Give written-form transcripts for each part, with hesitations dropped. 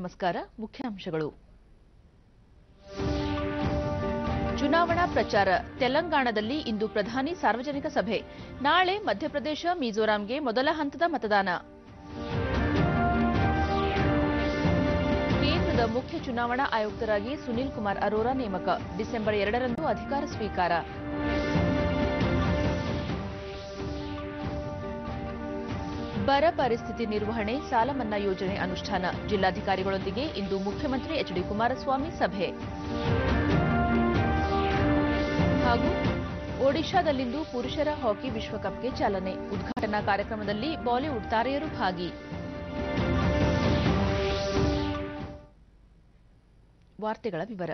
ನಮಸ್ಕಾರ. ಮುಖ್ಯಾಂಶಗಳು. ಚುನಾವಣಾ ಪ್ರಚಾರ. ತೆಲಂಗಾಣದಲ್ಲಿ ಇಂದು ಪ್ರಧಾನಿ ಸಾರ್ವಜನಿಕ ಸಭೆ. ನಾಳೆ ಮಧ್ಯಪ್ರದೇಶ, ಮಿಜೋರಾಂಗೆ ಮೊದಲ ಹಂತದ ಮತದಾನ. ಕೇಂದ್ರದ ಮುಖ್ಯ ಚುನಾವಣಾ ಆಯುಕ್ತರಾಗಿ ಸುನೀಲ್ ಕುಮಾರ್ ಅರೋರಾ ನೇಮಕ. ಡಿಸೆಂಬರ್ 2ರಂದು ಅಧಿಕಾರ ಸ್ವೀಕಾರ. ಬರ ಪರಿಸ್ಥಿತಿ ನಿರ್ವಹಣೆ, ಸಾಲ ಮನ್ನಾ ಯೋಜನೆ ಅನುಷ್ಠಾನ. ಜಿಲ್ಲಾಧಿಕಾರಿಗಳೊಂದಿಗೆ ಇಂದು ಮುಖ್ಯಮಂತ್ರಿ ಎಚ್ಡಿ ಕುಮಾರಸ್ವಾಮಿ ಸಭೆ. ಹಾಗೂ ಒಡಿಶಾದಲ್ಲಿಂದು ಪುರುಷರ ಹಾಕಿ ವಿಶ್ವಕಪ್ಗೆ ಚಾಲನೆ. ಉದ್ಘಾಟನಾ ಕಾರ್ಯಕ್ರಮದಲ್ಲಿ ಬಾಲಿವುಡ್ ತಾರೆಯರು ಭಾಗಿ. ವಾರ್ತೆಗಳ ವಿವರ.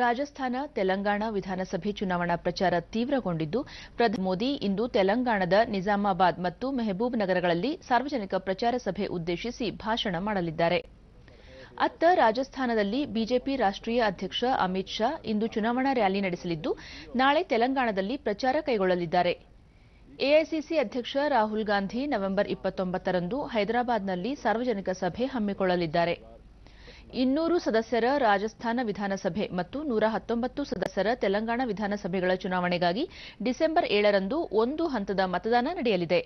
ರಾಜಸ್ಥಾನ, ತೆಲಂಗಾಣ ವಿಧಾನಸಭೆ ಚುನಾವಣಾ ಪ್ರಚಾರ ತೀವ್ರಗೊಂಡಿದ್ದು, ಪ್ರಧಾನಿ ಮೋದಿ ಇಂದು ತೆಲಂಗಾಣದ ನಿಜಾಮಾಬಾದ್ ಮತ್ತು ಮೆಹಬೂಬ್ ನಗರಗಳಲ್ಲಿ ಸಾರ್ವಜನಿಕ ಪ್ರಚಾರ ಸಭೆ ಉದ್ದೇಶಿಸಿ ಭಾಷಣ ಮಾಡಲಿದ್ದಾರೆ. ಅತ್ತ ರಾಜಸ್ಥಾನದಲ್ಲಿ ಬಿಜೆಪಿ ರಾಷ್ಟ್ರೀಯ ಅಧ್ಯಕ್ಷ ಅಮಿತ್ ಶಾ ಇಂದು ಚುನಾವಣಾ ರ್ಯಾಲಿ ನಡೆಸಲಿದ್ದು, ನಾಳೆ ತೆಲಂಗಾಣದಲ್ಲಿ ಪ್ರಚಾರ ಕೈಗೊಳ್ಳಲಿದ್ದಾರೆ. ಎಐಸಿಸಿ ಅಧ್ಯಕ್ಷ ರಾಹುಲ್ ಗಾಂಧಿ ನವೆಂಬರ್ 29ರಂದು ಹೈದರಾಬಾದ್ನಲ್ಲಿ ಸಾರ್ವಜನಿಕ ಸಭೆ ಹಮ್ಮಿಕೊಳ್ಳಲಿದ್ದಾರೆ. 200 ಸದಸ್ಯರ ರಾಜಸ್ಥಾನ ವಿಧಾನಸಭೆ ಮತ್ತು 119 ಸದಸ್ಯರ ತೆಲಂಗಾಣ ವಿಧಾನಸಭೆಗಳ ಚುನಾವಣೆಗಾಗಿ ಡಿಸೆಂಬರ್ 7ರಂದು ಒಂದು ಹಂತದ ಮತದಾನ ನಡೆಯಲಿದೆ.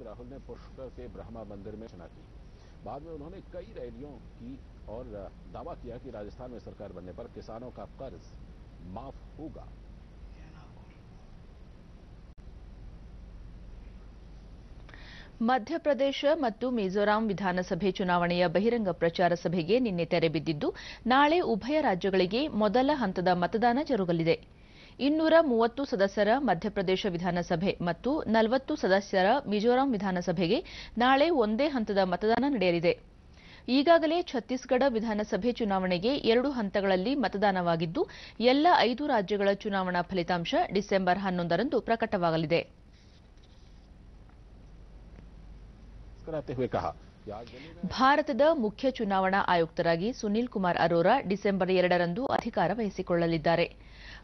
राहुल ने पुष्कर के ब्रह्मा मंदिर में रचना की। बाद में उन्होंने कई रैलियों की और दावा किया कि राजस्थान में सरकार बनने पर किसानों का कर्ज माफ होगा। ಮಧ್ಯಪ್ರದೇಶ ಮತ್ತು ಮಿಜೋರಾಂ ವಿಧಾನಸಭೆ ಚುನಾವಣೆಯ ಬಹಿರಂಗ ಪ್ರಚಾರ ಸಭೆಗೆ ನಿನ್ನೆ ತೆರೆ ಬಿದ್ದಿದ್ದು, ನಾಳೆ ಉಭಯ ರಾಜ್ಯಗಳಿಗೆ ಮೊದಲ ಹಂತದ ಮತದಾನ ಜರುಗಲಿದೆ. 230 ಸದಸ್ಯರ ಮಧ್ಯಪ್ರದೇಶ ವಿಧಾನಸಭೆ ಮತ್ತು 40 ಸದಸ್ಯರ ಮಿಜೋರಾಂ ವಿಧಾನಸಭೆಗೆ ನಾಳೆ ಒಂದೇ ಹಂತದ ಮತದಾನ ನಡೆಯಲಿದೆ. ಈಗಾಗಲೇ ಛತ್ತೀಸ್ಗಢ ವಿಧಾನಸಭೆ ಚುನಾವಣೆಗೆ 2 ಹಂತಗಳಲ್ಲಿ ಮತದಾನವಾಗಿದ್ದು, ಎಲ್ಲ 5 ರಾಜ್ಯಗಳ ಚುನಾವಣಾ ಫಲಿತಾಂಶ ಡಿಸೆಂಬರ್ 11ರಂದು ಪ್ರಕಟವಾಗಲಿದೆ. ಭಾರತದ ಮುಖ್ಯ ಚುನಾವಣಾ ಆಯುಕ್ತರಾಗಿ ಸುನೀಲ್ ಕುಮಾರ್ ಅರೋರಾ ಡಿಸೆಂಬರ್ 2ರಂದು ಅಧಿಕಾರ ವಹಿಸಿಕೊಳ್ಳಲಿದ್ದಾರೆ.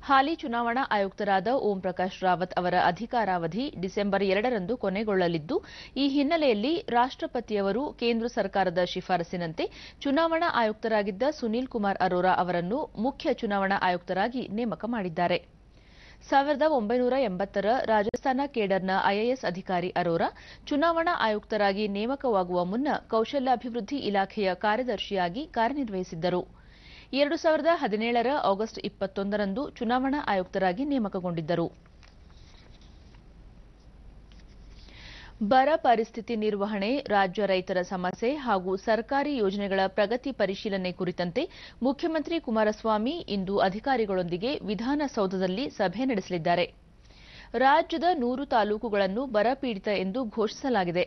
ಹಾಲಿ ಚುನಾವಣಾ ಆಯುಕ್ತರಾದ ಓಂ ಪ್ರಕಾಶ್ ರಾವತ್ ಅವರ ಅಧಿಕಾರಾವಧಿ ಡಿಸೆಂಬರ್ 2ರಂದು ಕೊನೆಗೊಳ್ಳಲಿದ್ದು, ಈ ಹಿನ್ನೆಲೆಯಲ್ಲಿ ರಾಷ್ಟ್ರಪತಿಯವರು ಕೇಂದ್ರ ಸರ್ಕಾರದ ಶಿಫಾರಸಿನಂತೆ ಚುನಾವಣಾ ಆಯುಕ್ತರಾಗಿದ್ದ ಸುನೀಲ್ ಕುಮಾರ್ ಅರೋರಾ ಅವರನ್ನು ಮುಖ್ಯ ಚುನಾವಣಾ ಆಯುಕ್ತರಾಗಿ ನೇಮಕ ಮಾಡಿದ್ದಾರೆ. 1980ರ ರಾಜಸ್ಥಾನ ಕೇಡರ್ನ ಐಎಎಸ್ ಅಧಿಕಾರಿ ಅರೋರಾ ಚುನಾವಣಾ ಆಯುಕ್ತರಾಗಿ ನೇಮಕವಾಗುವ ಮುನ್ನ ಕೌಶಲ್ಯಾಭಿವೃದ್ಧಿ ಇಲಾಖೆಯ ಕಾರ್ಯದರ್ಶಿಯಾಗಿ ಕಾರ್ಯನಿರ್ವಹಿಸಿದ್ದರು. 2017ರ ಆಗಸ್ಟ್ 21ರಂದು ಚುನಾವಣಾ ಆಯುಕ್ತರಾಗಿ ನೇಮಕಗೊಂಡಿದ್ದರು. ಬರ ಪರಿಸ್ಥಿತಿ ನಿರ್ವಹಣೆ, ರಾಜ್ಯ ರೈತರ ಸಮಸ್ಯೆ ಹಾಗೂ ಸರ್ಕಾರಿ ಯೋಜನೆಗಳ ಪ್ರಗತಿ ಪರಿಶೀಲನೆ ಕುರಿತಂತೆ ಮುಖ್ಯಮಂತ್ರಿ ಕುಮಾರಸ್ವಾಮಿ ಇಂದು ಅಧಿಕಾರಿಗಳೊಂದಿಗೆ ವಿಧಾನಸೌಧದಲ್ಲಿ ಸಭೆ ನಡೆಸಲಿದ್ದಾರೆ. ರಾಜ್ಯದ 100 ತಾಲೂಕುಗಳನ್ನು ಬರಪೀಡಿತ ಎಂದು ಘೋಷಿಸಲಾಗಿದೆ.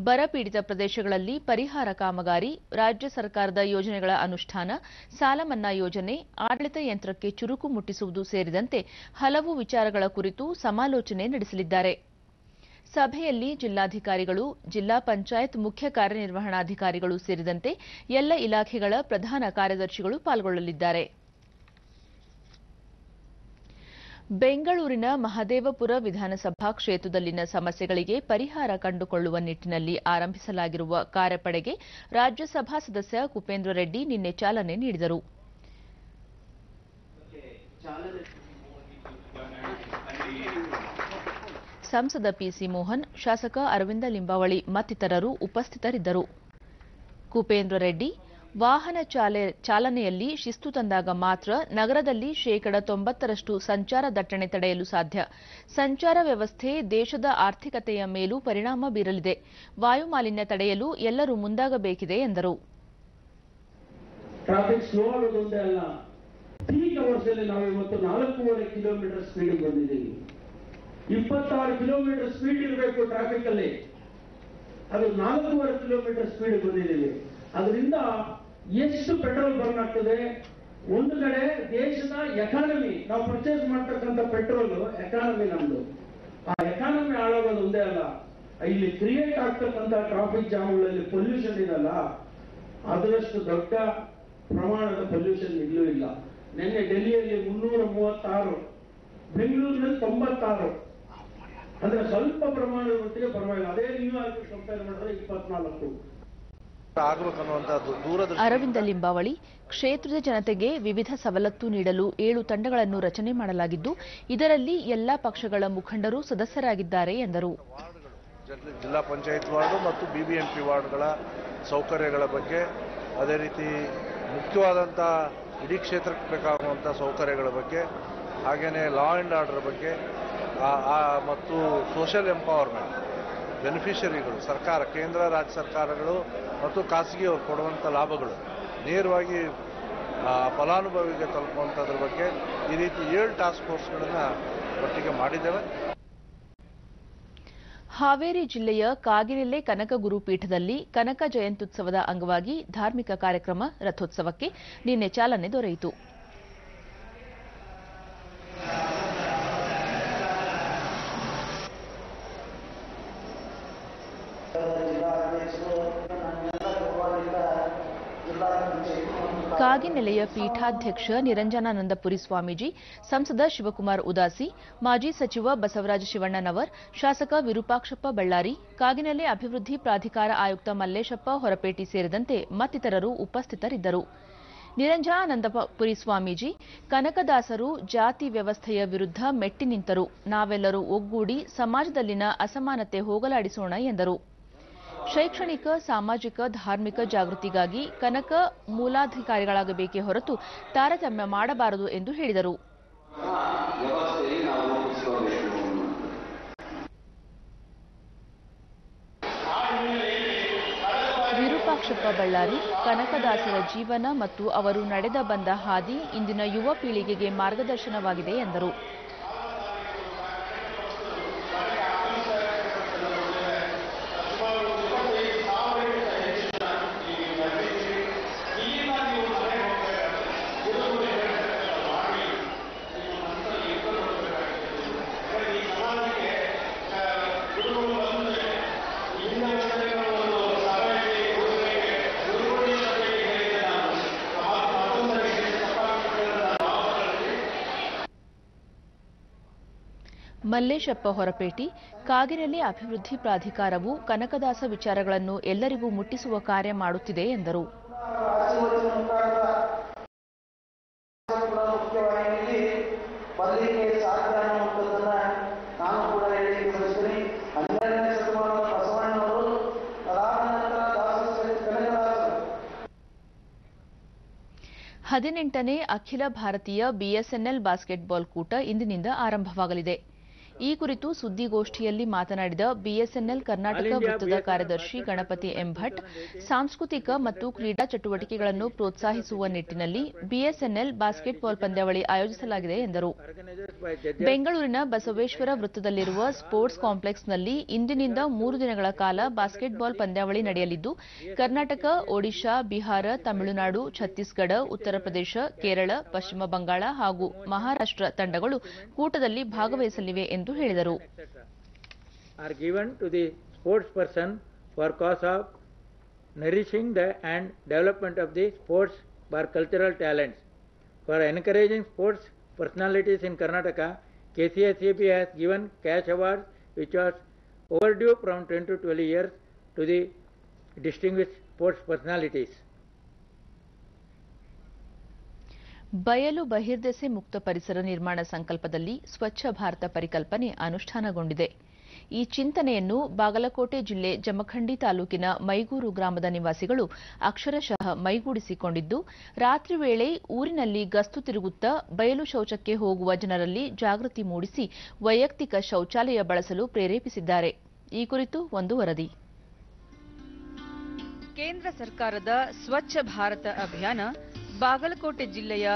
ಬರಪೀಡಿತ ಪ್ರದೇಶಗಳಲ್ಲಿ ಪರಿಹಾರ ಕಾಮಗಾರಿ, ರಾಜ್ಯ ಸರ್ಕಾರದ ಯೋಜನೆಗಳ ಅನುಷ್ಠಾನ, ಸಾಲ ಮನ್ನಾ ಯೋಜನೆ, ಆಡಳಿತ ಯಂತ್ರಕ್ಕೆ ಚುರುಕು ಮುಟ್ಟಿಸುವುದು ಸೇರಿದಂತೆ ಹಲವು ವಿಚಾರಗಳ ಕುರಿತು ಸಮಾಲೋಚನೆ ನಡೆಸಲಿದ್ದಾರೆ. ಸಭೆಯಲ್ಲಿ ಜಿಲ್ಲಾಧಿಕಾರಿಗಳು, ಜಿಲ್ಲಾ ಪಂಚಾಯತ್ ಮುಖ್ಯ ಕಾರ್ಯನಿರ್ವಹಣಾಧಿಕಾರಿಗಳು ಸೇರಿದಂತೆ ಎಲ್ಲ ಇಲಾಖೆಗಳ ಪ್ರಧಾನ ಕಾರ್ಯದರ್ಶಿಗಳು ಪಾಲ್ಗೊಳ್ಳಲಿದ್ದಾರೆ. ಬೆಂಗಳೂರಿನ ಮಹದೇವಪುರ ವಿಧಾನಸಭಾ ಕ್ಷೇತ್ರದಲ್ಲಿನ ಸಮಸ್ಯೆಗಳಿಗೆ ಪರಿಹಾರ ಕಂಡುಕೊಳ್ಳುವ ನಿಟ್ಟಿನಲ್ಲಿ ಆರಂಭಿಸಲಾಗಿರುವ ಕಾರ್ಯಪಡೆಗೆ ರಾಜ್ಯಸಭಾ ಸದಸ್ಯ ಕುಪೇಂದ್ರ ರೆಡ್ಡಿ ನಿನ್ನೆ ಚಾಲನೆ ನೀಡಿದರು. ಸಂಸದ ಪಿಸಿ ಮೋಹನ್, ಶಾಸಕ ಅರವಿಂದ ಲಿಂಬಾವಳಿ ಮತ್ತಿತರರು ಉಪಸ್ಥಿತರಿದ್ದರು. ಕುಪೇಂದ್ರ ರೆಡ್ಡಿ, ವಾಹನ ಚಾಲನೆಯಲ್ಲಿ ಶಿಸ್ತು ತಂದಾಗ ಮಾತ್ರ ನಗರದಲ್ಲಿ 90% ಸಂಚಾರ ದಟ್ಟಣೆ ತಡೆಯಲು ಸಾಧ್ಯ. ಸಂಚಾರ ವ್ಯವಸ್ಥೆ ದೇಶದ ಆರ್ಥಿಕತೆಯ ಮೇಲೂ ಪರಿಣಾಮ ಬೀರಲಿದೆ. ವಾಯುಮಾಲಿನ್ಯ ತಡೆಯಲು ಎಲ್ಲರೂ ಮುಂದಾಗಬೇಕಿದೆ ಎಂದರು. ಟ್ರಾಫಿಕ್ ಸ್ಲೋ ಆಗೋದೊಂದೇ ಅಲ್ಲ, ಪೀಕ್ ಅವರ್ಸ್ ಅಲ್ಲಿ ನಾವು ಇವತ್ತು 4.5 ಕಿಲೋಮೀಟರ್ ಸ್ಪೀಡ್ ಬಂದಿದ್ದೀವಿ. 26 ಕಿಲೋಮೀಟರ್ ಸ್ಪೀಡ್ ಇರಬೇಕು ಟ್ರಾಫಿಕ್ ಅಲ್ಲಿ, ಅದು 4.5 ಕಿಲೋಮೀಟರ್ ಸ್ಪೀಡ್ ಬಂದಿದ್ದೀವಿ. ಅದರಿಂದ ಎಷ್ಟು ಪೆಟ್ರೋಲ್ ಬರ್ನ್ ಆಗ್ತದೆ. ಒಂದು ಕಡೆ ದೇಶದ ಎಕಾನಮಿ, ನಾವು ಪರ್ಚೇಸ್ ಮಾಡ್ತಕ್ಕಂಥ ಪೆಟ್ರೋಲ್ ಎಕಾನಮಿ ನಮ್ದು, ಆ ಎಕಾನಮಿ ಹಾಳಾಗೋದು ಒಂದೇ ಅಲ್ಲ, ಇಲ್ಲಿ ಕ್ರಿಯೇಟ್ ಆಗ್ತಕ್ಕಂಥ ಟ್ರಾಫಿಕ್ ಜಾಮ್ಗಳಲ್ಲಿ ಪೊಲ್ಯೂಷನ್ ಇದಲ್ಲ, ಅದರಷ್ಟು ದೊಡ್ಡ ಪ್ರಮಾಣದ ಪೊಲ್ಯೂಷನ್ ಇಲ್ಲೂ ಇಲ್ಲ. ನಿನ್ನೆ ಡೆಲ್ಲಿಯಲ್ಲಿ 336, ಬೆಂಗಳೂರಿನಲ್ಲಿ 96, ಅಂದ್ರೆ ಸ್ವಲ್ಪ ಪ್ರಮಾಣದ ಮಟ್ಟಿಗೆ ಪರವಾಗಿಲ್ಲ. ಅದೇ ನ್ಯೂಯಾರ್ಕ್ ಕಂಪೇರ್ ಮಾಡಿದ್ರೆ 24. ಅರವಿಂದ ಲಿಂಬಾವಳಿ, ಕ್ಷೇತ್ರದ ಜನತೆಗೆ ವಿವಿಧ ಸವಲತ್ತು ನೀಡಲು 7 ತಂಡಗಳನ್ನು ರಚನೆ ಮಾಡಲಾಗಿದ್ದು, ಇದರಲ್ಲಿ ಎಲ್ಲಾ ಪಕ್ಷಗಳ ಮುಖಂಡರು ಸದಸ್ಯರಾಗಿದ್ದಾರೆ ಎಂದರು. ಜಿಲ್ಲಾ ಪಂಚಾಯತ್ ವಾರ್ಡು ಮತ್ತು ಬಿಬಿಎಂಪಿ ವಾರ್ಡ್ಗಳ ಸೌಕರ್ಯಗಳ ಬಗ್ಗೆ, ಅದೇ ರೀತಿ ಮುಖ್ಯವಾದಂಥ ಇಡೀ ಕ್ಷೇತ್ರಕ್ಕೆ ಬೇಕಾಗುವಂಥ ಸೌಕರ್ಯಗಳ ಬಗ್ಗೆ, ಹಾಗೆಯೇ ಲಾ ಆ್ಯಂಡ್ ಆರ್ಡರ್ ಬಗ್ಗೆ ಮತ್ತು ಸೋಷಿಯಲ್ ಎಂಪವರ್ಮೆಂಟ್ ಬೆನಿಫಿಷರಿಗಳು, ಸರ್ಕಾರ, ಕೇಂದ್ರ ರಾಜ್ಯ ಸರ್ಕಾರಗಳು ಮತ್ತು ಖಾಸಗಿಯವರು ಕೊಡುವಂಥ ಲಾಭಗಳು ನೇರವಾಗಿ ಫಲಾನುಭವಿಗೆ ತಲುಪುವಂಥದ್ರ ಬಗ್ಗೆ ಈ ರೀತಿ 7 ಟಾಸ್ಕ್ ಫೋರ್ಸ್ಗಳನ್ನು ಒಟ್ಟಿಗೆ ಮಾಡಿದ್ದೇವೆ. ಹಾವೇರಿ ಜಿಲ್ಲೆಯ ಕಾಗಿನೆಲೆ ಕನಕ ಗುರುಪೀಠದಲ್ಲಿ ಕನಕ ಜಯಂತ್ಯುತ್ಸವದ ಅಂಗವಾಗಿ ಧಾರ್ಮಿಕ ಕಾರ್ಯಕ್ರಮ ರಥೋತ್ಸವಕ್ಕೆ ನಿನ್ನೆ ಚಾಲನೆ ದೊರೆಯಿತು. ಕಾಗಿನೆಲೆಯ ಪೀಠಾಧ್ಯಕ್ಷ ನಿರಂಜನಾನಂದಪುರಿ ಸ್ವಾಮೀಜಿ, ಸಂಸದ ಶಿವಕುಮಾರ್ ಉದಾಸಿ, ಮಾಜಿ ಸಚಿವ ಬಸವರಾಜ ಶಿವಣ್ಣನವರ್, ಶಾಸಕ ವಿರೂಪಾಕ್ಷಪ್ಪ ಬಳ್ಳಾರಿ, ಕಾಗಿನೆಲೆ ಅಭಿವೃದ್ಧಿ ಪ್ರಾಧಿಕಾರ ಆಯುಕ್ತ ಮಲ್ಲೇಶಪ್ಪ ಹೊರಪೇಟಿ ಸೇರಿದಂತೆ ಮತ್ತಿತರರು ಉಪಸ್ಥಿತರಿದ್ದರು. ನಿರಂಜನಾನಂದಪುರಿ ಸ್ವಾಮೀಜಿ, ಕನಕದಾಸರು ಜಾತಿ ವ್ಯವಸ್ಥೆಯ ವಿರುದ್ಧ ಮೆಟ್ಟಿ ನಿಂತರು, ನಾವೆಲ್ಲರೂ ಒಗ್ಗೂಡಿ ಸಮಾಜದಲ್ಲಿನ ಅಸಮಾನತೆ ಹೋಗಲಾಡಿಸೋಣ ಎಂದರು. ಶೈಕ್ಷಣಿಕ, ಸಾಮಾಜಿಕ, ಧಾರ್ಮಿಕ ಜಾಗೃತಿಗಾಗಿ ಕನಕ ಮೂಲಾಧಿಕಾರಿಗಳಾಗಬೇಕೇ ಹೊರತು ತಾರತಮ್ಯ ಮಾಡಬಾರದು ಎಂದು ಹೇಳಿದರು. ವಿರೂಪಾಕ್ಷಪ್ಪ ಬಳ್ಳಾರಿ, ಕನಕದಾಸರ ಜೀವನ ಮತ್ತು ಅವರು ನಡೆದ ಬಂದ ಹಾದಿ ಇಂದಿನ ಯುವ ಪೀಳಿಗೆಗೆ ಮಾರ್ಗದರ್ಶನವಾಗಿದೆ ಎಂದರು. ಮಲ್ಲೇಶಪ್ಪ ಹೊರಪೇಟಿ, ಕಾಗಿನೆಲೆ ಅಭಿವೃದ್ಧಿ ಪ್ರಾಧಿಕಾರವು ಕನಕದಾಸ ವಿಚಾರಗಳನ್ನು ಎಲ್ಲರಿಗೂ ಮುಟ್ಟಿಸುವ ಕಾರ್ಯ ಮಾಡುತ್ತಿದೆ ಎಂದರು. ಹದಿನೆಂಟನೇ ಅಖಿಲ ಭಾರತೀಯ ಬಿಎಸ್ಎನ್ಎಲ್ ಬಾಸ್ಕೆಟ್ಬಾಲ್ ಕೂಟ ಇಂದಿನಿಂದ ಆರಂಭವಾಗಲಿದೆ. ಈ ಕುರಿತು ಸುದ್ದಿಗೋಷ್ಠಿಯಲ್ಲಿ ಮಾತನಾಡಿದ ಬಿಎಸ್ಎನ್ಎಲ್ ಕರ್ನಾಟಕ ವೃತ್ತದ ಕಾರ್ಯದರ್ಶಿ ಗಣಪತಿ ಎಂ ಭಟ್, ಸಾಂಸ್ಕೃತಿಕ ಮತ್ತು ಕ್ರೀಡಾ ಚಟುವಟಿಕೆಗಳನ್ನು ಪ್ರೋತ್ಸಾಹಿಸುವ ನಿಟ್ಟಿನಲ್ಲಿ ಬಿಎಸ್ಎನ್ಎಲ್ ಬಾಸ್ಕೆಟ್ಬಾಲ್ ಪಂದ್ಯಾವಳಿ ಆಯೋಜಿಸಲಾಗಿದೆ ಎಂದರು. ಬೆಂಗಳೂರಿನ ಬಸವೇಶ್ವರ ವೃತ್ತದಲ್ಲಿರುವ ಸ್ಪೋರ್ಟ್ಸ್ ಕಾಂಪ್ಲೆಕ್ಸ್ನಲ್ಲಿ ಇಂದಿನಿಂದ 3 ದಿನಗಳ ಕಾಲ ಬಾಸ್ಕೆಟ್ಬಾಲ್ ಪಂದ್ಯಾವಳಿ ನಡೆಯಲಿದ್ದು, ಕರ್ನಾಟಕ, ಒಡಿಶಾ, ಬಿಹಾರ, ತಮಿಳುನಾಡು, ಛತ್ತೀಸ್ಗಢ, ಉತ್ತರ ಪ್ರದೇಶ, ಕೇರಳ, ಪಶ್ಚಿಮ ಬಂಗಾಳ ಹಾಗೂ ಮಹಾರಾಷ್ಟ್ರ ತಂಡಗಳು ಕೂಟದಲ್ಲಿ ಭಾಗವಹಿಸಲಿವೆ ಎಂದು ಹೇಳಿದರು. are given to the sports person for cause of nourishing the and development of the sports or cultural talents. For encouraging sports personalities in Karnataka, KCSAB has given cash awards which was overdue from 10 to 12 years to the distinguished sports personalities. ಬಯಲು ಬಹಿರ್ದೆಸೆ ಮುಕ್ತ ಪರಿಸರ ನಿರ್ಮಾಣ ಸಂಕಲ್ಪದಲ್ಲಿ ಸ್ವಚ್ಛ ಭಾರತ ಪರಿಕಲ್ಪನೆ ಅನುಷ್ಠಾನಗೊಂಡಿದೆ. ಈ ಚಿಂತನೆಯನ್ನು ಬಾಗಲಕೋಟೆ ಜಿಲ್ಲೆ ಜಮಖಂಡಿ ತಾಲೂಕಿನ ಮೈಗೂರು ಗ್ರಾಮದ ನಿವಾಸಿಗಳು ಅಕ್ಷರಶಃ ಮೈಗೂಡಿಸಿಕೊಂಡಿದ್ದು, ರಾತ್ರಿ ವೇಳೆ ಊರಿನಲ್ಲಿ ಗಸ್ತು ತಿರುಗುತ್ತಾ ಬಯಲು ಶೌಚಕ್ಕೆ ಹೋಗುವ ಜನರಲ್ಲಿ ಜಾಗೃತಿ ಮೂಡಿಸಿ ವೈಯಕ್ತಿಕ ಶೌಚಾಲಯ ಬಳಸಲು ಪ್ರೇರೇಪಿಸಿದ್ದಾರೆ. ಈ ಕುರಿತು ಒಂದು ವರದಿ. ಕೇಂದ್ರ ಸರ್ಕಾರದ ಸ್ವಚ್ಛ ಭಾರತ ಅಭಿಯಾನ ಬಾಗಲಕೋಟೆ ಜಿಲ್ಲೆಯ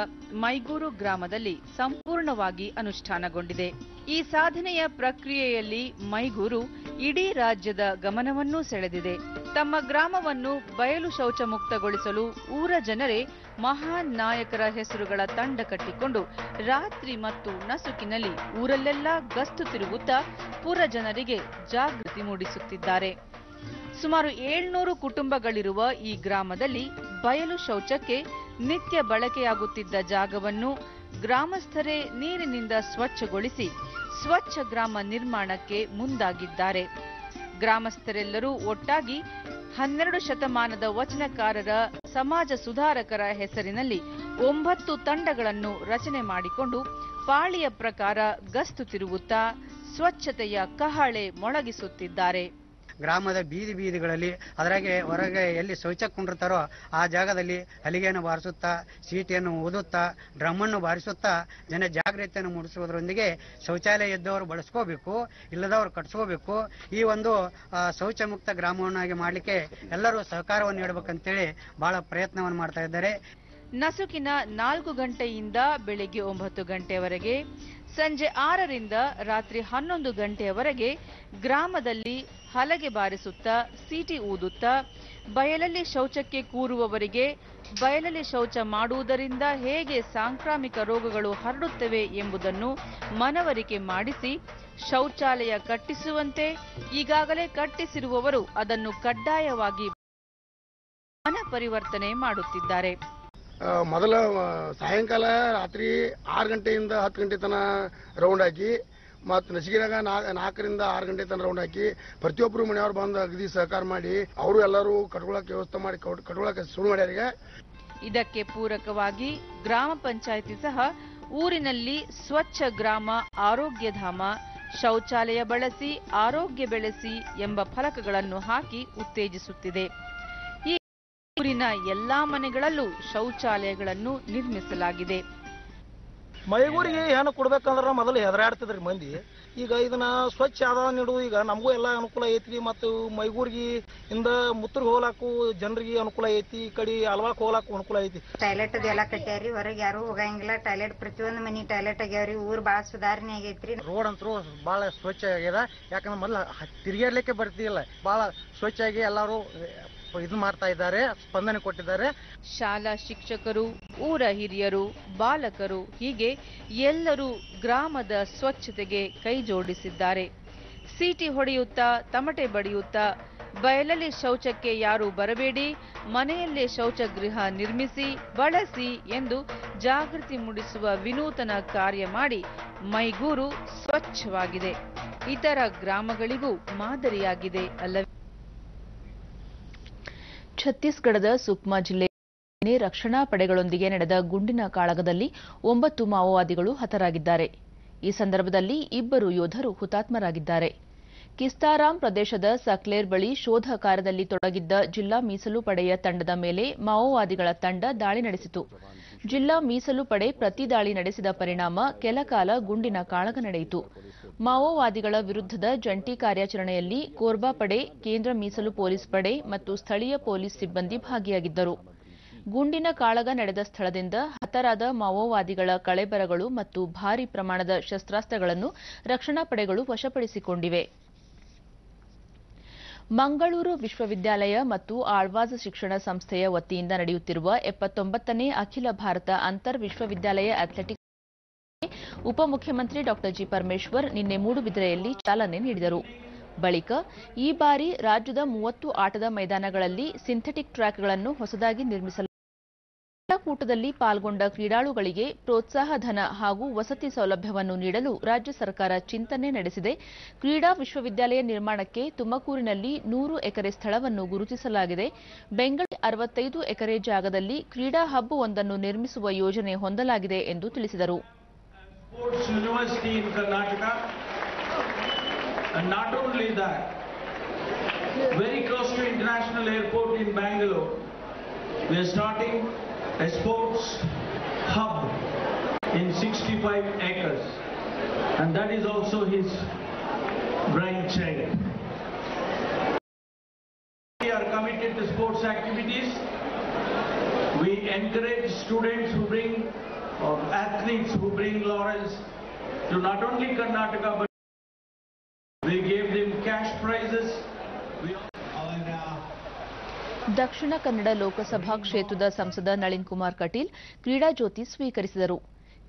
ಮೈಗೂರು ಗ್ರಾಮದಲ್ಲಿ ಸಂಪೂರ್ಣವಾಗಿ ಅನುಷ್ಠಾನಗೊಂಡಿದೆ. ಈ ಸಾಧನೆಯ ಪ್ರಕ್ರಿಯೆಯಲ್ಲಿ ಮೈಗೂರು ಇಡೀ ರಾಜ್ಯದ ಗಮನವನ್ನೂ ಸೆಳೆದಿದೆ. ತಮ್ಮ ಗ್ರಾಮವನ್ನು ಬಯಲು ಶೌಚ ಮುಕ್ತಗೊಳಿಸಲು ಊರ ಜನರೇ ಮಹಾನ್ ನಾಯಕರ ಹೆಸರುಗಳ ತಂಡ ಕಟ್ಟಿಕೊಂಡು ರಾತ್ರಿ ಮತ್ತು ನಸುಕಿನಲ್ಲಿ ಊರಲ್ಲೆಲ್ಲ ಗಸ್ತು ತಿರುಗುತ್ತಾ ಪುರ ಜನರಿಗೆ ಜಾಗೃತಿ ಮೂಡಿಸುತ್ತಿದ್ದಾರೆ. ಸುಮಾರು 700 ಕುಟುಂಬಗಳಿರುವ ಈ ಗ್ರಾಮದಲ್ಲಿ ಬಯಲು ಶೌಚಕ್ಕೆ ನಿತ್ಯ ಬಳಕೆಯಾಗುತ್ತಿದ್ದ ಜಾಗವನ್ನು ಗ್ರಾಮಸ್ಥರೇ ನೀರಿನಿಂದ ಸ್ವಚ್ಛಗೊಳಿಸಿ ಸ್ವಚ್ಛ ಗ್ರಾಮ ನಿರ್ಮಾಣಕ್ಕೆ ಮುಂದಾಗಿದ್ದಾರೆ. ಗ್ರಾಮಸ್ಥರೆಲ್ಲರೂ ಒಟ್ಟಾಗಿ 12 ಶತಮಾನದ ವಚನಕಾರರ ಸಮಾಜ ಸುಧಾರಕರ ಹೆಸರಿನಲ್ಲಿ 9 ತಂಡಗಳನ್ನು ರಚನೆ ಮಾಡಿಕೊಂಡು ಪಾಳಿಯ ಪ್ರಕಾರ ಗಸ್ತು ತಿರುಗುತ್ತಾ ಸ್ವಚ್ಛತೆಯ ಕಹಳೆ ಮೊಳಗಿಸುತ್ತಿದ್ದಾರೆ. ಗ್ರಾಮದ ಬೀದಿ ಬೀದಿಗಳಲ್ಲಿ ಅದರಾಗೆ ಹೊರಗೆ ಎಲ್ಲಿ ಶೌಚ ಕುಂಡಿರ್ತಾರೋ ಆ ಜಾಗದಲ್ಲಿ ಹಲಿಗೆಯನ್ನು ಬಾರಿಸುತ್ತಾ, ಸೀಟಿಯನ್ನು ಊದುತ್ತಾ, ಡ್ರಮ್ಮನ್ನು ಬಾರಿಸುತ್ತಾ ಜನ ಜಾಗೃತಿಯನ್ನು ಮೂಡಿಸುವುದರೊಂದಿಗೆ ಶೌಚಾಲಯ ಇದ್ದವರು ಬಳಸ್ಕೋಬೇಕು, ಇಲ್ಲದವರು ಕಟ್ಸ್ಕೋಬೇಕು. ಈ ಒಂದು ಶೌಚ ಮುಕ್ತ ಗ್ರಾಮವನ್ನಾಗಿ ಮಾಡಲಿಕ್ಕೆ ಎಲ್ಲರೂ ಸಹಕಾರವನ್ನು ನೀಡಬೇಕಂತೇಳಿ ಬಹಳ ಪ್ರಯತ್ನವನ್ನು ಮಾಡ್ತಾ ಇದ್ದಾರೆ. ನಸುಕಿನ 4 ಗಂಟೆಯಿಂದ ಬೆಳಿಗ್ಗೆ 9 ಗಂಟೆಯವರೆಗೆ, ಸಂಜೆ 6ರಿಂದ ರಾತ್ರಿ 11 ಗಂಟೆಯವರೆಗೆ ಗ್ರಾಮದಲ್ಲಿ ಹಲಗೆ ಬಾರಿಸುತ್ತಾ, ಸೀಟಿ ಊದುತ್ತಾ, ಬಯಲಲ್ಲಿ ಶೌಚಕ್ಕೆ ಕೂರುವವರಿಗೆ ಬಯಲಲ್ಲಿ ಶೌಚ ಮಾಡುವುದರಿಂದ ಹೇಗೆ ಸಾಂಕ್ರಾಮಿಕ ರೋಗಗಳು ಹರಡುತ್ತವೆ ಎಂಬುದನ್ನು ಮನವರಿಕೆ ಮಾಡಿಸಿ ಶೌಚಾಲಯ ಕಟ್ಟಿಸುವಂತೆ, ಈಗಾಗಲೇ ಕಟ್ಟಿಸಿರುವವರು ಅದನ್ನು ಕಡ್ಡಾಯವಾಗಿ ಮನ ಪರಿವರ್ತನೆ ಮಾಡುತ್ತಿದ್ದಾರೆ. ಮೊದಲ ಸಾಯಂಕಾಲ ರಾತ್ರಿ 6 ಗಂಟೆಯಿಂದ 10 ಗಂಟೆ ತನಕ ರೌಂಡ್ ಹಾಕಿ, ಮತ್ತು ನಸಿಗಿನಾಗ 4ರಿಂದ 6 ಗಂಟೆ ತನಕ ರೌಂಡ್ ಹಾಕಿ ಪ್ರತಿಯೊಬ್ಬರು ಮನೆಯವ್ರು ಬಂದು ಅಗದಿ ಸಹಕಾರ ಮಾಡಿ ಅವರು ಎಲ್ಲರೂ ಕಟ್ಕೊಳಕ್ಕೆ ವ್ಯವಸ್ಥೆ ಮಾಡಿ ಕಟ್ಕೊಳಕ್ಕೆ ಶುರು ಮಾಡ್ಯಾರೀಗ. ಇದಕ್ಕೆ ಪೂರಕವಾಗಿ ಗ್ರಾಮ ಪಂಚಾಯಿತಿ ಸಹ ಊರಿನಲ್ಲಿ ಸ್ವಚ್ಛ ಗ್ರಾಮ ಆರೋಗ್ಯಧಾಮ, ಶೌಚಾಲಯ ಬಳಸಿ ಆರೋಗ್ಯ ಬೆಳೆಸಿ ಎಂಬ ಫಲಕಗಳನ್ನು ಹಾಕಿ ಉತ್ತೇಜಿಸುತ್ತಿದೆ. ಈ ಊರಿನ ಎಲ್ಲಾ ಮನೆಗಳಲ್ಲೂ ಶೌಚಾಲಯಗಳನ್ನು ನಿರ್ಮಿಸಲಾಗಿದೆ. ಮೈಗೂರಿಗೆ ಏನು ಕೊಡ್ಬೇಕಂದ್ರೆ ಮೊದಲು ಹೆದರಾಡ್ತಿದ್ರಿ ಮಂದಿ. ಈಗ ಇದನ್ನ ಸ್ವಚ್ಛ ಆದ ನೀಡುವುದು ಈಗ ನಮಗೂ ಎಲ್ಲ ಅನುಕೂಲ ಐತ್ರಿ. ಮತ್ತು ಮೈಗೂರಿಗೆ ಇಂದ ಮುತ್ತೂರಿಗೆ ಹೋಗ್ಲಾಕು ಜನರಿಗೆ ಅನುಕೂಲ ಐತಿ, ಈ ಕಡೆ ಅಲ್ವಾಕ್ ಹೋಗ್ಲಾಕು ಅನುಕೂಲ ಐತಿ. ಟಾಯ್ಲೆಟ್ ಅದೆಲ್ಲ ಕಟ್ಟ್ಯಾರಿ, ಹೊರಗೆ ಯಾರು ಹೋಗಂಗಿಲ್ಲ. ಟಾಯ್ಲೆಟ್ ಪ್ರತಿಯೊಂದು ಮನಿ ಟಾಯ್ಲೆಟ್ ಆಗ್ಯಾವ್ರಿ. ಊರ್ ಬಾಳ ಸುಧಾರಣೆ ಆಗೈತ್ರಿ. ರೋಡ್ ಅಂತೂ ಬಹಳ ಸ್ವಚ್ಛ ಆಗ್ಯದ. ಯಾಕಂದ್ರೆ ಮೊದಲು ತಿರುಗಾಡ್ಲಿಕ್ಕೆ ಬರ್ತಿಲ್ಲ, ಬಹಳ ಸ್ವಚ್ಛ ಆಗಿ ಎಲ್ಲರೂ ಇದು ಮಾಡ್ತಾ ಇದ್ದಾರೆ, ಸ್ಪಂದನೆ ಕೊಟ್ಟಿದ್ದಾರೆ. ಶಾಲಾ ಶಿಕ್ಷಕರು, ಊರ ಹಿರಿಯರು, ಬಾಲಕರು ಹೀಗೆ ಎಲ್ಲರೂ ಗ್ರಾಮದ ಸ್ವಚ್ಛತೆಗೆ ಕೈ ಜೋಡಿಸಿದ್ದಾರೆ. ಸೀಟಿ ಹೊಡೆಯುತ್ತಾ, ತಮಟೆ ಬಡಿಯುತ್ತಾ, ಬಯಲಲ್ಲಿ ಶೌಚಕ್ಕೆ ಯಾರೂ ಬರಬೇಡಿ, ಮನೆಯಲ್ಲೇ ಶೌಚಗೃಹ ನಿರ್ಮಿಸಿ ಬಳಸಿ ಎಂದು ಜಾಗೃತಿ ಮೂಡಿಸುವ ವಿನೂತನ ಕಾರ್ಯ ಮಾಡಿ ಮೈಗೂರು ಸ್ವಚ್ಛವಾಗಿದೆ. ಇತರ ಗ್ರಾಮಗಳಿಗೂ ಮಾದರಿಯಾಗಿದೆ ಅಲ್ಲವೇ? ಛತ್ತೀಸ್ಗಢದ ಸುಕ್ಮಾ ಜಿಲ್ಲೆಯ ರಕ್ಷಣಾ ಪಡೆಗಳೊಂದಿಗೆ ನಡೆದ ಗುಂಡಿನ ಕಾಳಗದಲ್ಲಿ 9 ಮಾವೋವಾದಿಗಳು ಹತರಾಗಿದ್ದಾರೆ. ಈ ಸಂದರ್ಭದಲ್ಲಿ 2 ಯೋಧರು ಹುತಾತ್ಮರಾಗಿದ್ದಾರೆ. ಕಿಸ್ತಾರಾಮ್ ಪ್ರದೇಶದ ಸಕ್ಲೇರ್ ಬಳಿ ಶೋಧ ಕಾರ್ಯದಲ್ಲಿ ತೊಡಗಿದ್ದ ಜಿಲ್ಲಾ ಮೀಸಲು ಪಡೆಯ ತಂಡದ ಮೇಲೆ ಮಾವೋವಾದಿಗಳ ತಂಡ ದಾಳಿ ನಡೆಸಿತು. ಜಿಲ್ಲಾ ಮೀಸಲು ಪಡೆ ಪ್ರತಿ ದಾಳಿ ನಡೆಸಿದ ಪರಿಣಾಮ ಕೆಲಕಾಲ ಗುಂಡಿನ ಕಾಳಗ ನಡೆಯಿತು. ಮಾವೋವಾದಿಗಳ ವಿರುದ್ಧದ ಜಂಟಿ ಕಾರ್ಯಾಚರಣೆಯಲ್ಲಿ ಕೋರ್ಬಾ ಪಡೆ, ಕೇಂದ್ರ ಮೀಸಲು ಪೊಲೀಸ್ ಪಡೆ ಮತ್ತು ಸ್ಥಳೀಯ ಪೊಲೀಸ್ ಸಿಬ್ಬಂದಿ ಭಾಗಿಯಾಗಿದ್ದರು. ಗುಂಡಿನ ಕಾಳಗ ನಡೆದ ಸ್ಥಳದಿಂದ ಹತರಾದ ಮಾವೋವಾದಿಗಳ ಕಳೆಬರಗಳು ಮತ್ತು ಭಾರೀ ಪ್ರಮಾಣದ ಶಸ್ತ್ರಾಸ್ತ್ರಗಳನ್ನು ರಕ್ಷಣಾ ಪಡೆಗಳು ವಶಪಡಿಸಿಕೊಂಡಿವೆ. ಮಂಗಳೂರು ವಿಶ್ವವಿದ್ಯಾಲಯ ಮತ್ತು ಆಳ್ವಾಸ್ ಶಿಕ್ಷಣ ಸಂಸ್ಥೆಯ ವತಿಯಿಂದ ನಡೆಯುತ್ತಿರುವ 79ನೇ ಅಖಿಲ ಭಾರತ ಅಂತರ್ ವಿಶ್ವವಿದ್ಯಾಲಯ ಅಥ್ಲೆಟಿಕ್ಸ್ ಉಪಮುಖ್ಯಮಂತ್ರಿ ಡಾ ಜಿ ಪರಮೇಶ್ವರ್ ನಿನ್ನೆ ಮೂಡುಬಿದಿರೆಯಲ್ಲಿ ಚಾಲನೆ ನೀಡಿದರು. ಬಳಿಕ ಈ ಬಾರಿ ರಾಜ್ಯದ 30 ಆಟದ ಮೈದಾನಗಳಲ್ಲಿ ಸಿಂಥೆಟಿಕ್ ಟ್ರ್ಯಾಕ್ಗಳನ್ನು ಹೊಸದಾಗಿ ನಿರ್ಮಿಸಲಾಗಿದೆ. ಕ್ರೀಡಾಕೂಟದಲ್ಲಿ ಪಾಲ್ಗೊಂಡ ಕ್ರೀಡಾಳುಗಳಿಗೆ ಪ್ರೋತ್ಸಾಹ ಧನ ಹಾಗೂ ವಸತಿ ಸೌಲಭ್ಯವನ್ನು ನೀಡಲು ರಾಜ್ಯ ಸರ್ಕಾರ ಚಿಂತನೆ ನಡೆಸಿದೆ. ಕ್ರೀಡಾ ವಿಶ್ವವಿದ್ಯಾಲಯ ನಿರ್ಮಾಣಕ್ಕೆ ತುಮಕೂರಿನಲ್ಲಿ 100 ಎಕರೆ ಸ್ಥಳವನ್ನು ಗುರುತಿಸಲಾಗಿದೆ. ಬೆಂಗಳೂರು 65 ಎಕರೆ ಜಾಗದಲ್ಲಿ ಕ್ರೀಡಾ ಹಬ್ ಒಂದನ್ನು ನಿರ್ಮಿಸುವ ಯೋಜನೆ ಹೊಂದಲಾಗಿದೆ ಎಂದು ತಿಳಿಸಿದರು. A sports hub in 65 acres, and that is also his brainchild. We are committed to sports activities. We encourage students who bring, or athletes who bring laurels to not only Karnataka, but we gave them cash prizes. Dakshina Kannada Lok Sabha ಕ್ಷೇತ್ರದ ಸಂಸದ ನಳಿನ್ ಕುಮಾರ್ ಕಟೀಲ್ ಕ್ರೀಡಾ ಜ್ಯೋತಿ ಸ್ವೀಕರಿಸಿದರು.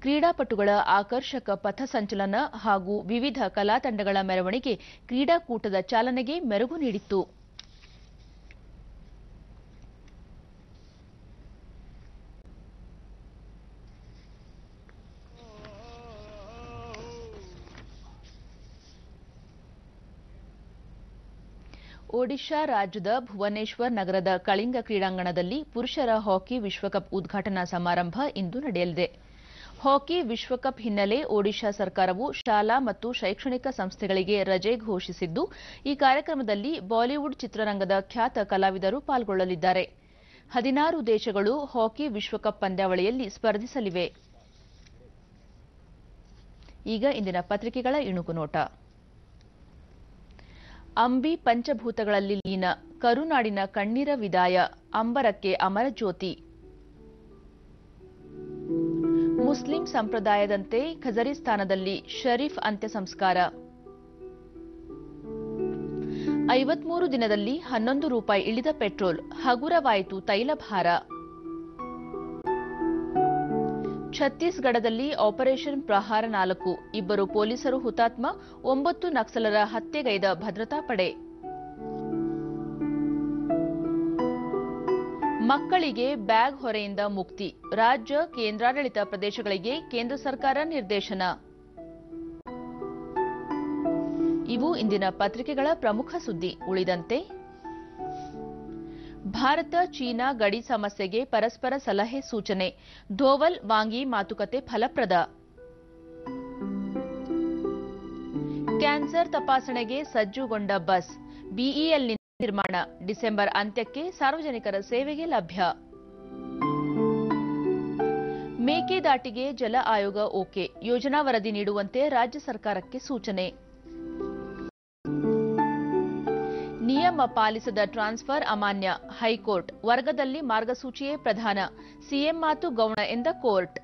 ಕ್ರೀಡಾಪಟುಗಳ ಆಕರ್ಷಕ ಪಥಸಂಚಲನ ಹಾಗೂ ವಿವಿಧ ಕಲಾ ತಂಡಗಳ ಮೆರವಣಿಗೆ ಕ್ರೀಡಾಕೂಟದ ಚಾಲನೆಗೆ ಮೆರುಗು ನೀಡಿತ್ತು. ಒಡಿಶಾ ರಾಜ್ಯದ ಭುವನೇಶ್ವರ್ ನಗರದ ಕಳಿಂಗ ಕ್ರೀಡಾಂಗಣದಲ್ಲಿ ಪುರುಷರ ಹಾಕಿ ವಿಶ್ವಕಪ್ ಉದ್ಘಾಟನಾ ಸಮಾರಂಭ ಇಂದು ನಡೆಯಲಿದೆ. ಹಾಕಿ ವಿಶ್ವಕಪ್ ಹಿನ್ನೆಲೆ ಒಡಿಶಾ ಸರ್ಕಾರವು ಶಾಲಾ ಮತ್ತು ಶೈಕ್ಷಣಿಕ ಸಂಸ್ಥೆಗಳಿಗೆ ರಜೆ ಘೋಷಿಸಿದ್ದು, ಈ ಕಾರ್ಯಕ್ರಮದಲ್ಲಿ ಬಾಲಿವುಡ್ ಚಿತ್ರರಂಗದ ಖ್ಯಾತ ಕಲಾವಿದರು ಪಾಲ್ಗೊಳ್ಳಲಿದ್ದಾರೆ. 16 ದೇಶಗಳು ಹಾಕಿ ವಿಶ್ವಕಪ್ ಪಂದ್ಯಾವಳಿಯಲ್ಲಿ ಸ್ಪರ್ಧಿಸಲಿವೆ. ಈಗ ಇಂದಿನ ಪತ್ರಿಕೆಗಳ ಇಣುಕು ನೋಟ. ಅಂಬಿ ಪಂಚಭೂತಗಳಲ್ಲಿ ಲೀನ, ಕರುನಾಡಿನ ಕಣ್ಣೀರ ವಿದಾಯ, ಅಂಬರಕ್ಕೆ ಅಮರಜ್ಯೋತಿ. ಮುಸ್ಲಿಂ ಸಂಪ್ರದಾಯದಂತೆ ಖಜರಿಸ್ತಾನದಲ್ಲಿ ಶರೀಫ್ ಅಂತ್ಯ ಸಂಸ್ಕಾರ. 53 ದಿನದಲ್ಲಿ 11 ರೂಪಾಯಿ ಇಳಿದ ಪೆಟ್ರೋಲ್, ಹಗುರವಾಯಿತು ತೈಲ ಭಾರ. ಛತ್ತೀಸ್ಗಢದಲ್ಲಿ ಆಪರೇಷನ್ ಪ್ರಹಾರ 4, 2 ಪೊಲೀಸರು ಹುತಾತ್ಮ, 9 ನಕ್ಸಲರ ಹತ್ಯೆಗೈದ ಭದ್ರತಾ ಪಡೆ. ಮಕ್ಕಳಿಗೆ ಬ್ಯಾಗ್ ಹೊರೆಯಿಂದ ಮುಕ್ತಿ, ರಾಜ್ಯ ಕೇಂದ್ರಾಡಳಿತ ಪ್ರದೇಶಗಳಿಗೆ ಕೇಂದ್ರ ಸರ್ಕಾರ ನಿರ್ದೇಶನ. ಇವು ಇಂದಿನ ಪತ್ರಿಕೆಗಳ ಪ್ರಮುಖ ಸುದ್ದಿ. ಉಳಿದಂತೆ ಭಾರತ ಚೀನಾ ಗಡಿ ಸಮಸ್ಯೆಗೆ ಪರಸ್ಪರ ಸಲಹೆ ಸೂಚನೆ, ಧೋವಲ್ ವಾಂಗಿ ಮಾತುಕತೆ ಫಲಪ್ರದ. ಕ್ಯಾನ್ಸರ್ ತಪಾಸಣೆಗೆ ಸಜ್ಜುಗೊಂಡ ಬಸ್, ಬಿಇಎಲ್ ನಿರ್ಮಾಣ, ಡಿಸೆಂಬರ್ ಅಂತ್ಯಕ್ಕೆ ಸಾರ್ವಜನಿಕರ ಸೇವೆಗೆ ಲಭ್ಯ. ಮೇಕೆದಾಟಿಗೆ ಜಲ ಆಯೋಗ ಓಕೆ, ಯೋಜನಾ ವರದಿ ನೀಡುವಂತೆ ರಾಜ್ಯ ಸರ್ಕಾರಕ್ಕೆ ಸೂಚನೆ. ನಿಯಮ ಪಾಲಿಸದ ಟ್ರಾನ್ಸ್ಫರ್ ಅಮಾನ್ಯ, ಹೈಕೋರ್ಟ್. ವರ್ಗದಲ್ಲಿ ಮಾರ್ಗಸೂಚಿಯೇ ಪ್ರಧಾನ, ಸಿಎಂ ಮಾತು ಗೌಣ ಎಂದ ಕೋರ್ಟ್.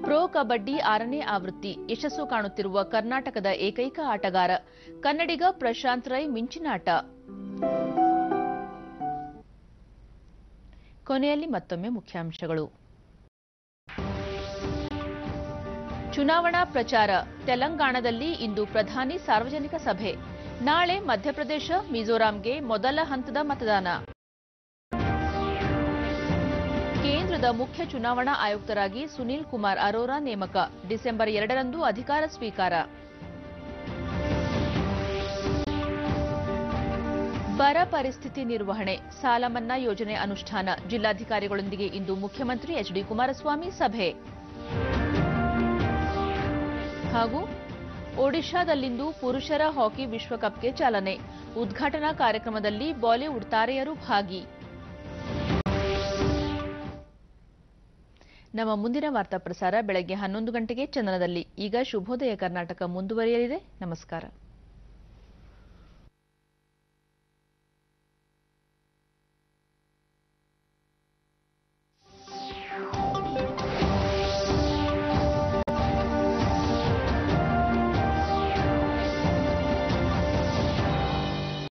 ಪ್ರೊ ಕಬಡ್ಡಿ 6ನೇ ಆವೃತ್ತಿ ಯಶಸ್ಸು ಕಾಣುತ್ತಿರುವ ಕರ್ನಾಟಕದ ಏಕೈಕ ಆಟಗಾರ, ಕನ್ನಡಿಗ ಪ್ರಶಾಂತ್ ರೈ ಮಿಂಚಿನಾಟ. ಕೊನೆಯಲ್ಲಿ ಮತ್ತೊಮ್ಮೆ ಮುಖ್ಯಾಂಶಗಳು. ಚುನಾವಣಾ ಪ್ರಚಾರ. ತೆಲಂಗಾಣದಲ್ಲಿ ಇಂದು ಪ್ರಧಾನಿ ಸಾರ್ವಜನಿಕ ಸಭೆ. ನಾಳೆ ಮಧ್ಯಪ್ರದೇಶ, ಮಿಜೋರಾಂಗೆ ಮೊದಲ ಹಂತದ ಮತದಾನ. ಕೇಂದ್ರದ ಮುಖ್ಯ ಚುನಾವಣಾ ಆಯುಕ್ತರಾಗಿ ಸುನೀಲ್ ಕುಮಾರ್ ಅರೋರಾ ನೇಮಕ. ಡಿಸೆಂಬರ್ 2ರಂದು ಅಧಿಕಾರ ಸ್ವೀಕಾರ. ಬರ ಪರಿಸ್ಥಿತಿ ನಿರ್ವಹಣೆ, ಸಾಲ ಮನ್ನಾ ಯೋಜನೆ ಅನುಷ್ಠಾನ. ಜಿಲ್ಲಾಧಿಕಾರಿಗಳೊಂದಿಗೆ ಇಂದು ಮುಖ್ಯಮಂತ್ರಿ ಎಚ್ಡಿ ಕುಮಾರಸ್ವಾಮಿ ಸಭೆ. ಹಾಗೂ ಒಡಿಶಾದಲ್ಲಿಂದು ಪುರುಷರ ಹಾಕಿ ವಿಶ್ವಕಪ್ಗೆ ಚಾಲನೆ. ಉದ್ಘಾಟನಾ ಕಾರ್ಯಕ್ರಮದಲ್ಲಿ ಬಾಲಿವುಡ್ ತಾರೆಯರು ಭಾಗಿ. ನಮ್ಮ ಮುಂದಿನ ವಾರ್ತಾ ಪ್ರಸಾರ ಬೆಳಗ್ಗೆ 11 ಗಂಟೆಗೆ ಚಂದನದಲ್ಲಿ. ಈಗ ಶುಭೋದಯ ಕರ್ನಾಟಕ ಮುಂದುವರಿಯಲಿದೆ. ನಮಸ್ಕಾರ.